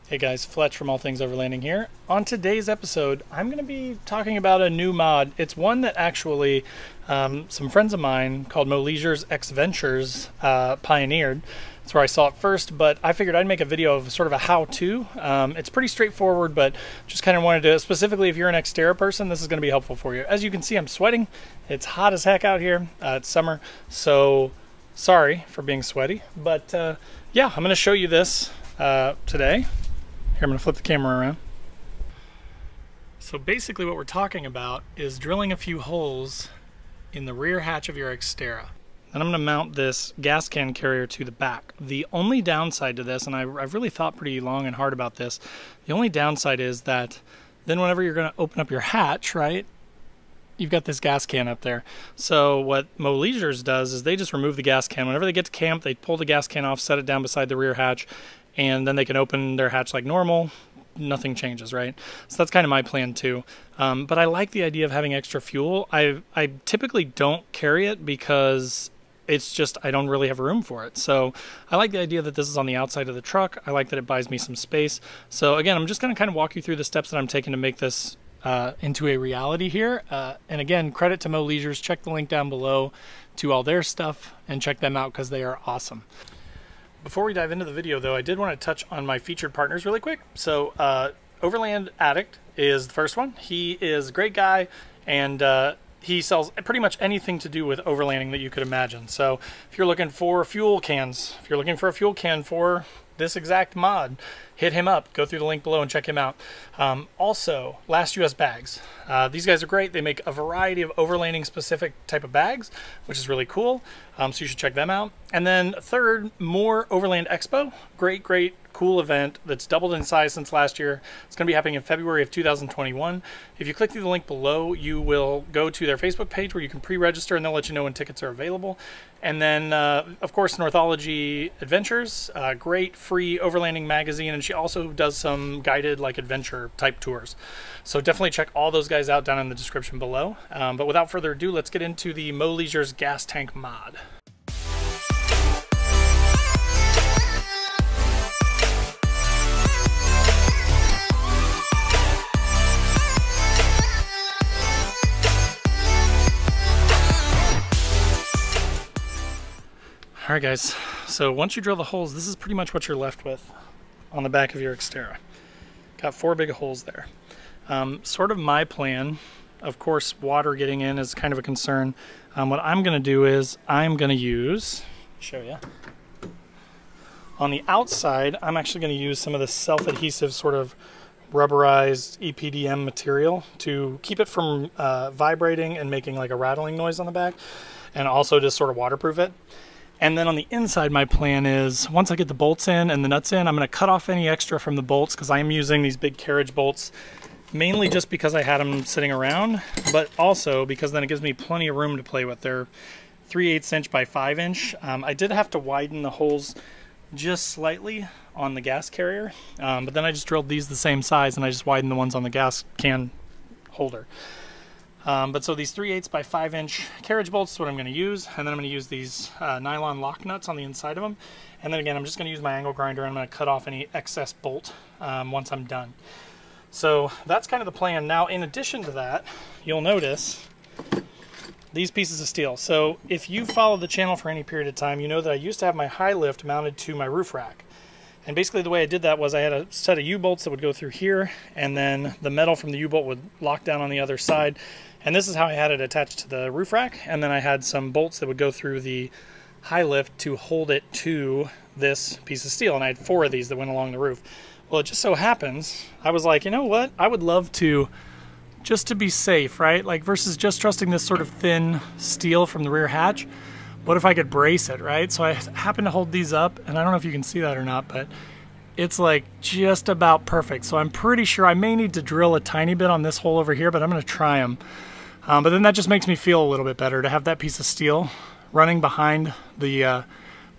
Hey guys, Fletch from All Things Overlanding here. On today's episode, I'm going to be talking about a new mod. It's one that actually some friends of mine called MoleisureXventures pioneered. That's where I saw it first, but I figured I'd make a video of sort of a how-to. It's pretty straightforward, but just kind of wanted to, specifically if you're an Xterra person, this is going to be helpful for you. As you can see, I'm sweating. It's hot as heck out here. It's summer, so sorry for being sweaty. But yeah, I'm going to show you this today. Here, I'm going to flip the camera around. So basically what we're talking about is drilling a few holes in the rear hatch of your Xterra. Then I'm going to mount this gas can carrier to the back. The only downside to this, and I've really thought pretty long and hard about this, the only downside is that then whenever you're going to open up your hatch, right, you've got this gas can up there. So what Moleisure's does is they just remove the gas can. Whenever they get to camp, they pull the gas can off, set it down beside the rear hatch, and then they can open their hatch like normal. Nothing changes, right? So that's kind of my plan too. But I like the idea of having extra fuel. I typically don't carry it because it's just, I don't really have room for it. So I like the idea that this is on the outside of the truck. I like that it buys me some space. So again, I'm just going to kind of walk you through the steps that I'm taking to make this into a reality here. And again, credit to Moleisure's. Check the link down below to all their stuff and check them out because they are awesome. Before we dive into the video though, I did want to touch on my featured partners really quick. So Overland Addict is the first one. He is a great guy, and he sells pretty much anything to do with overlanding that you could imagine. So if you're looking for fuel cans, if you're looking for a fuel can for this exact mod, hit him up. Go through the link below and check him out. Also, Last US Bags. These guys are great. They make a variety of overlanding specific type of bags, which is really cool. So you should check them out. And then third, more Overland Expo. Great, cool event that's doubled in size since last year. It's going to be happening in February of 2021. If you click through the link below, you will go to their Facebook page where you can pre-register and they'll let you know when tickets are available. And then, of course, Untitled Adventures, great free overlanding magazine, and she also does some guided like adventure type tours. So definitely check all those guys out down in the description below. But without further ado, let's get into the Moleisure's gas tank mod. Alright guys, so once you drill the holes, this is pretty much what you're left with on the back of your Xterra. Got 4 big holes there. Sort of my plan, of course water getting in is kind of a concern. What I'm going to do is I'm going to use, show you, on the outside I'm actually going to use some of this self-adhesive sort of rubberized EPDM material to keep it from vibrating and making like a rattling noise on the back, and also just sort of waterproof it. And then on the inside, my plan is, once I get the bolts in and the nuts in, I'm going to cut off any extra from the bolts because I am using these big carriage bolts, mainly just because I had them sitting around, but also because then it gives me plenty of room to play with. They're 3/8 inch by 5 inch. I did have to widen the holes just slightly on the gas carrier, but then I just drilled these the same size and I just widened the ones on the gas can holder. But so these 3/8 by 5 inch carriage bolts is what I'm going to use, and then I'm going to use these nylon lock nuts on the inside of them, and then again I'm just going to use my angle grinder and I'm going to cut off any excess bolt once I'm done. So that's kind of the plan. Now in addition to that, you'll notice these pieces of steel. So if you follow the channel for any period of time, you know that I used to have my high lift mounted to my roof rack. And basically the way I did that was I had a set of U-bolts that would go through here, and then the metal from the U-bolt would lock down on the other side. And this is how I had it attached to the roof rack. And then I had some bolts that would go through the high lift to hold it to this piece of steel. And I had 4 of these that went along the roof. Well, it just so happens, I was like, you know what? I would love to, just to be safe, right? Like versus just trusting this sort of thin steel from the rear hatch. What if I could brace it, right? So I happen to hold these up, and I don't know if you can see that or not, but it's like just about perfect. So I'm pretty sure I may need to drill a tiny bit on this hole over here, but I'm going to try them. But then that just makes me feel a little bit better to have that piece of steel running behind the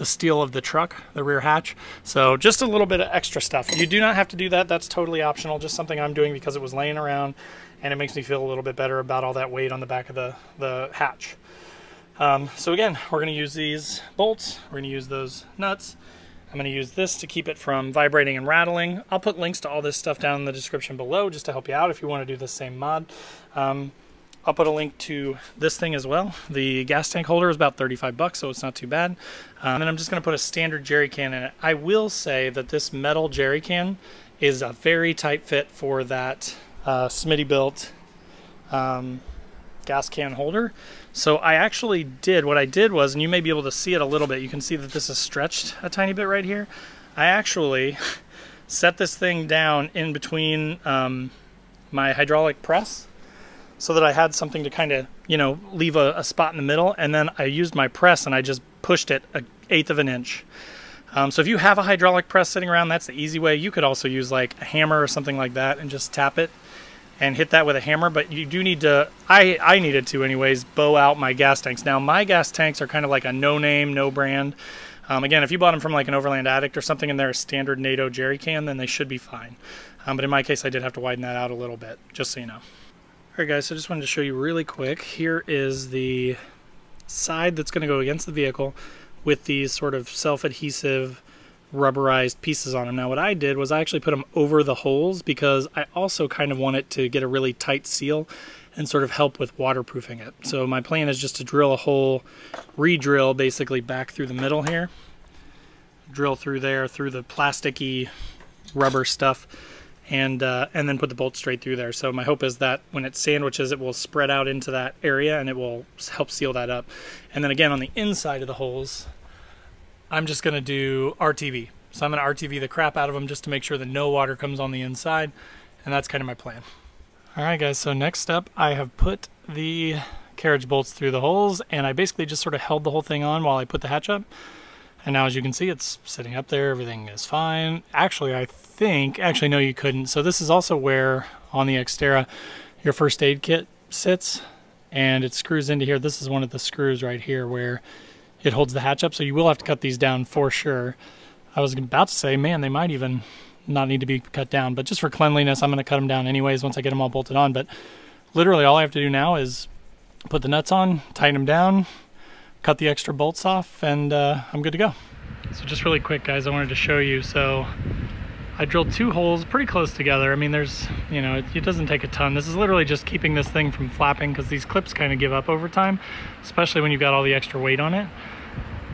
steel of the truck, the rear hatch. So just a little bit of extra stuff. You do not have to do that. That's totally optional. Just something I'm doing because it was laying around, and it makes me feel a little bit better about all that weight on the back of the hatch. So again, we're going to use these bolts. We're going to use those nuts. I'm going to use this to keep it from vibrating and rattling. I'll put links to all this stuff down in the description below just to help you out if you want to do the same mod. I'll put a link to this thing as well. The gas tank holder is about 35 bucks, so it's not too bad. And then I'm just going to put a standard jerry can in it. I will say that this metal jerry can is a very tight fit for that Smittybilt gas can holder. So I actually did, what I did was, and you may be able to see it a little bit, you can see that this is stretched a tiny bit right here. I actually set this thing down in between my hydraulic press so that I had something to kind of, you know, leave a spot in the middle, and then I used my press and I just pushed it 1/8 of an inch. So if you have a hydraulic press sitting around, that's the easy way. You could also use like a hammer or something like that and just tap it and hit that with a hammer, but you do need to, I needed to anyways, bow out my gas tanks. Now my gas tanks are kind of like a no name, no brand. Again, if you bought them from like an Overland Addict or something and they're a standard Nato jerry can, then they should be fine. But in my case, I did have to widen that out a little bit, just so you know. All right guys, so I just wanted to show you really quick. Here is the side that's gonna go against the vehicle with these sort of self-adhesive rubberized pieces on them. Now what I did was I actually put them over the holes because I also kind of want it to get a really tight seal and sort of help with waterproofing it. So my plan is just to drill a hole, re-drill basically back through the middle here, drill through there, through the plasticky rubber stuff, and then put the bolt straight through there. So my hope is that when it sandwiches, it will spread out into that area and it will help seal that up. And then again, on the inside of the holes, I'm just going to do RTV. So I'm going to RTV the crap out of them just to make sure that no water comes on the inside. And that's kind of my plan. All right, guys, so next up, I have put the carriage bolts through the holes, and I basically just sort of held the whole thing on while I put the hatch up. And now, as you can see, it's sitting up there. Everything is fine. Actually, actually, no, you couldn't. So this is also where, on the Xterra, your first aid kit sits, and it screws into here. This is one of the screws right here where it holds the hatch up, so you will have to cut these down for sure. I was about to say, man, they might even not need to be cut down, but just for cleanliness, I'm going to cut them down anyways once I get them all bolted on. But literally all I have to do now is put the nuts on, tighten them down, cut the extra bolts off, and I'm good to go. So just really quick, guys, I wanted to show you. So I drilled 2 holes pretty close together. I mean, there's, you know, it doesn't take a ton. This is literally just keeping this thing from flapping because these clips kind of give up over time, especially when you've got all the extra weight on it.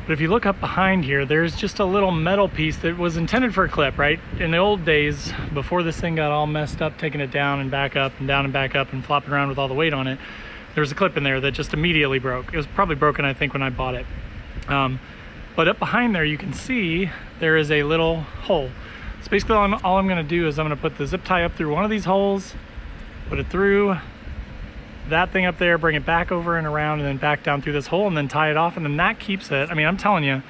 But if you look up behind here, there's just a little metal piece that was intended for a clip, right? In the old days, before this thing got all messed up, taking it down and back up and down and back up and flopping around with all the weight on it, there was a clip in there that just immediately broke. It was probably broken, I think, when I bought it. But up behind there, you can see there is a little hole. So basically all I'm gonna do is I'm gonna put the zip tie up through one of these holes, put it through that thing up there, bring it back over and around, and then back down through this hole, and then tie it off, and then that keeps it. I mean, I'm telling you,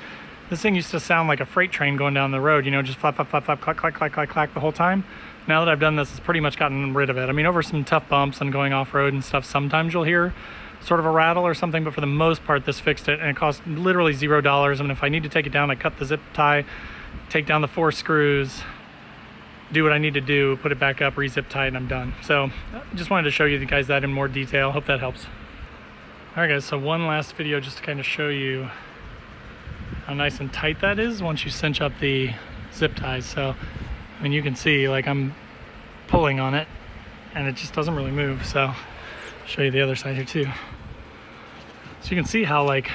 this thing used to sound like a freight train going down the road, you know, just flap, flap, flap, flap, clack, clack, clack, clack, clack the whole time. Now that I've done this, it's pretty much gotten rid of it. I mean, over some tough bumps and going off-road and stuff, sometimes you'll hear sort of a rattle or something, but for the most part, this fixed it, and it cost literally $0. I mean, if I need to take it down, I cut the zip tie, take down the 4 screws, do what I need to do, put it back up, re-zip tie, and I'm done. So just wanted to show you guys that in more detail. Hope that helps. All right, guys, so one last video just to kind of show you how nice and tight that is once you cinch up the zip ties. So, I mean, you can see, like, I'm pulling on it, and it just doesn't really move. So I'll show you the other side here, too. So you can see how, like,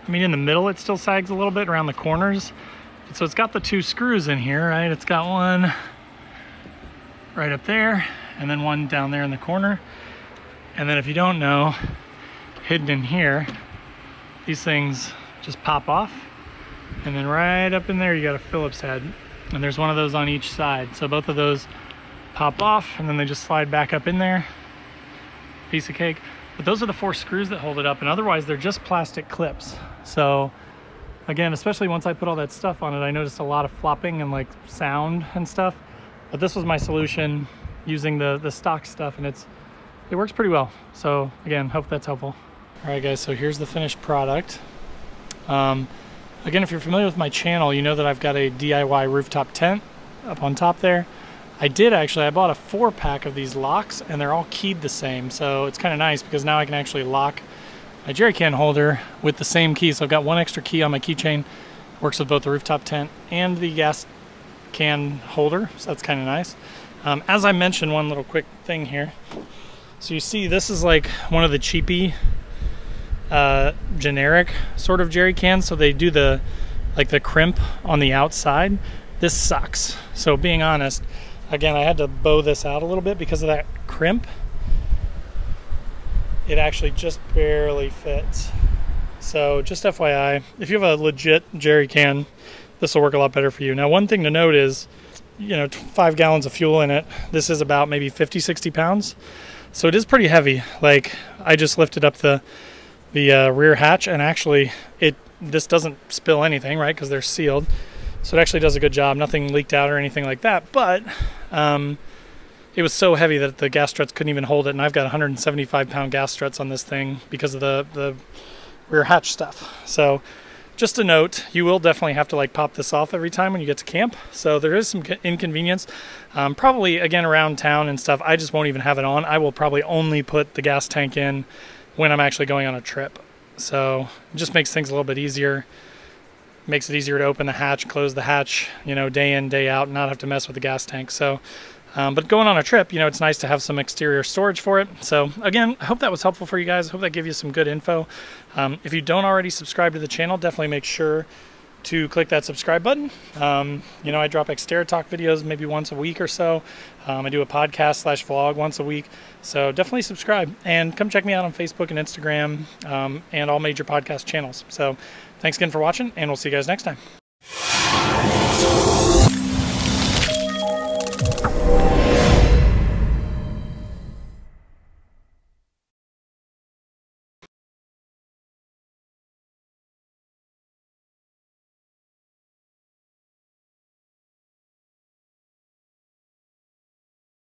I mean, in the middle, it still sags a little bit around the corners. So it's got the 2 screws in here, right? It's got one right up there and then one down there in the corner. And then if you don't know, hidden in here, these things just pop off. And then right up in there, you got a Phillips head. And there's one of those on each side. So both of those pop off and then they just slide back up in there. Piece of cake. But those are the 4 screws that hold it up, and otherwise they're just plastic clips. So again, especially once I put all that stuff on it, I noticed a lot of flopping and like sound and stuff. But this was my solution using the stock stuff, and it works pretty well. So again, hope that's helpful. All right, guys, so here's the finished product. Again, if you're familiar with my channel, you know that I've got a DIY rooftop tent up on top there. I bought a 4-pack of these locks, and they're all keyed the same. So it's kind of nice because now I can actually lock my jerry can holder with the same key. So I've got one extra key on my keychain. Works with both the rooftop tent and the gas can holder, so that's kind of nice. As I mentioned, one little quick thing here. So you see, this is like one of the cheapy generic sort of jerry cans. So they do the crimp on the outside. This sucks. So being honest, again, I had to bow this out a little bit because of that crimp. It actually just barely fits. So just FYI, if you have a legit jerry can, this will work a lot better for you. Now, one thing to note is, you know, 5 gallons of fuel in it. This is about maybe 50-60 pounds. So it is pretty heavy. Like, I just lifted up the rear hatch, and actually this doesn't spill anything, right? Because they're sealed. So it actually does a good job. Nothing leaked out or anything like that. But it was so heavy that the gas struts couldn't even hold it. And I've got 175-pound gas struts on this thing because of the rear hatch stuff. So just a note, you will definitely have to like pop this off every time when you get to camp. So there is some inconvenience. Probably, again, around town and stuff, I just won't even have it on. I will probably only put the gas tank in when I'm actually going on a trip. So it just makes things a little bit easier. Makes it easier to open the hatch, close the hatch, you know, day in, day out, and not have to mess with the gas tank. So, but going on a trip, you know, it's nice to have some exterior storage for it. So again, I hope that was helpful for you guys. I hope that gave you some good info. If you don't already subscribe to the channel, definitely make sure to click that subscribe button. You know, I drop Xterra talk videos maybe once a week or so. I do a podcast / vlog once a week. So definitely subscribe and come check me out on Facebook and Instagram and all major podcast channels. So thanks again for watching, and we'll see you guys next time.